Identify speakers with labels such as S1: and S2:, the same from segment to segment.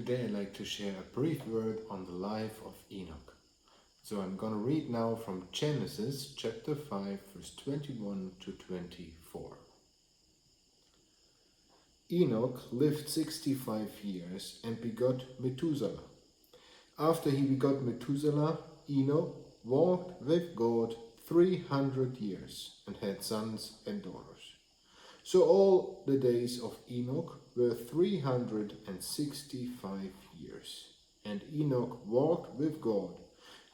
S1: Today I'd like to share a brief word on the life of Enoch. So I'm going to read now from Genesis chapter 5 verse 21 to 24. Enoch lived 65 years and begot Methuselah. After he begot Methuselah, Enoch walked with God 300 years and had sons and daughters. So all the days of Enoch were 365 years. And Enoch walked with God,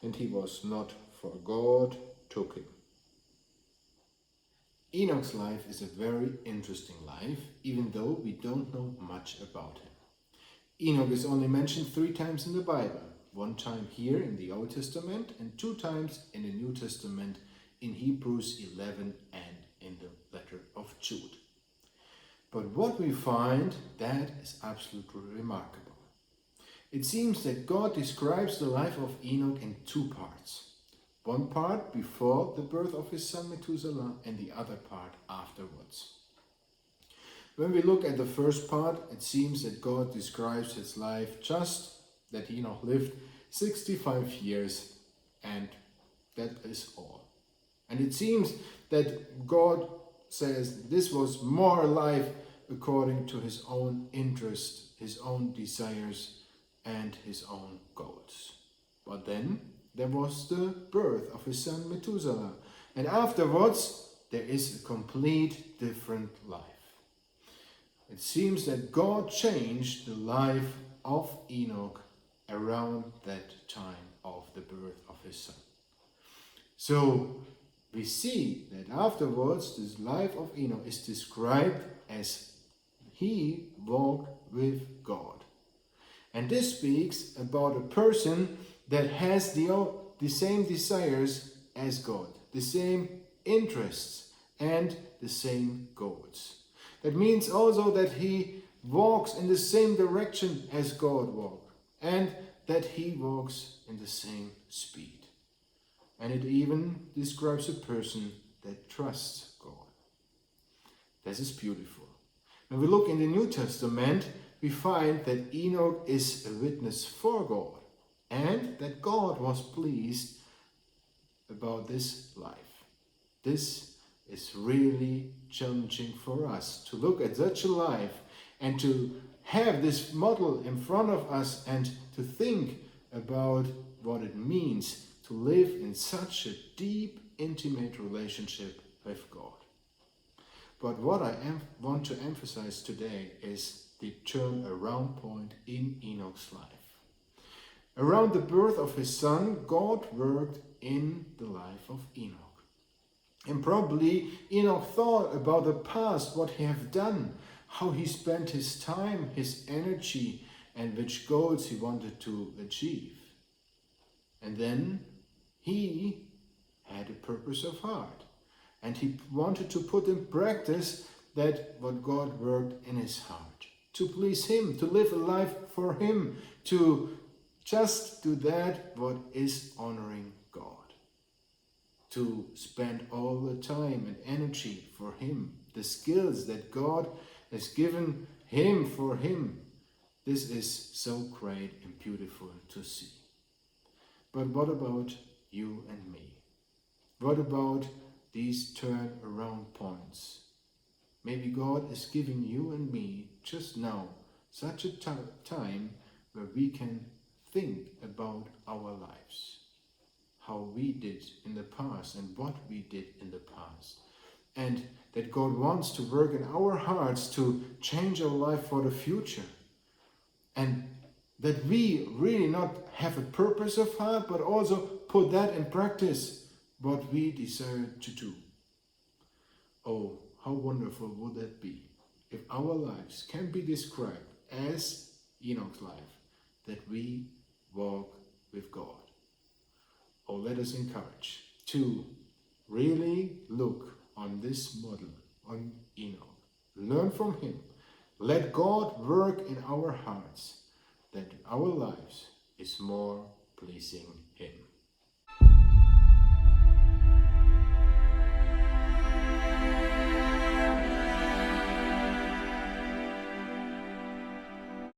S1: and he was not, for God took him. Enoch's life is a very interesting life, even though we don't know much about him. Enoch is only mentioned 3 times in the Bible, 1 time here in the Old Testament and 2 times in the New Testament in Hebrews 11 and in the letter of Jude. But what we find, that is absolutely remarkable. It seems that God describes the life of Enoch in 2 parts. 1 part before the birth of his son Methuselah and the other part afterwards. When we look at the first part, it seems that God describes his life just that Enoch lived 65 years and that is all. And it seems that God says this was more life according to his own interest, his own desires and his own goals. But then there was the birth of his son Methuselah, and afterwards there is a complete different life. It seems that God changed the life of Enoch around that time of the birth of his son. So we see that afterwards this life of Enoch is described as he walked with God. And this speaks about a person that has the same desires as God, the same interests and the same goals. That means also that he walks in the same direction as God walked and that he walks in the same speed. And it even describes a person that trusts God. This is beautiful. When we look in the New Testament, we find that Enoch is a witness for God and that God was pleased about this life. This is really challenging for us to look at such a life and to have this model in front of us and to think about what it means to live in such a deep, intimate relationship with God. But what I want to emphasize today is the turnaround point in Enoch's life. Around the birth of his son, God worked in the life of Enoch. And probably Enoch thought about the past, what he had done, how he spent his time, his energy, and which goals he wanted to achieve. And then he had a purpose of heart. And he wanted to put in practice that what God worked in his heart. To please him, to live a life for him, to just do that what is honoring God. To spend all the time and energy for him, the skills that God has given him for him. This is so great and beautiful to see. But what about you and me? What about these turnaround points? Maybe God is giving you and me just now such a time where we can think about our lives, how we did in the past and what we did in the past, and that God wants to work in our hearts to change our life for the future, and that we really not have a purpose of heart, but also put that in practice, what we desire to do. Oh, how wonderful would that be if our lives can be described as Enoch's life, that we walk with God. Oh, let us encourage to really look on this model, on Enoch. Learn from him. Let God work in our hearts, that our lives is more pleasing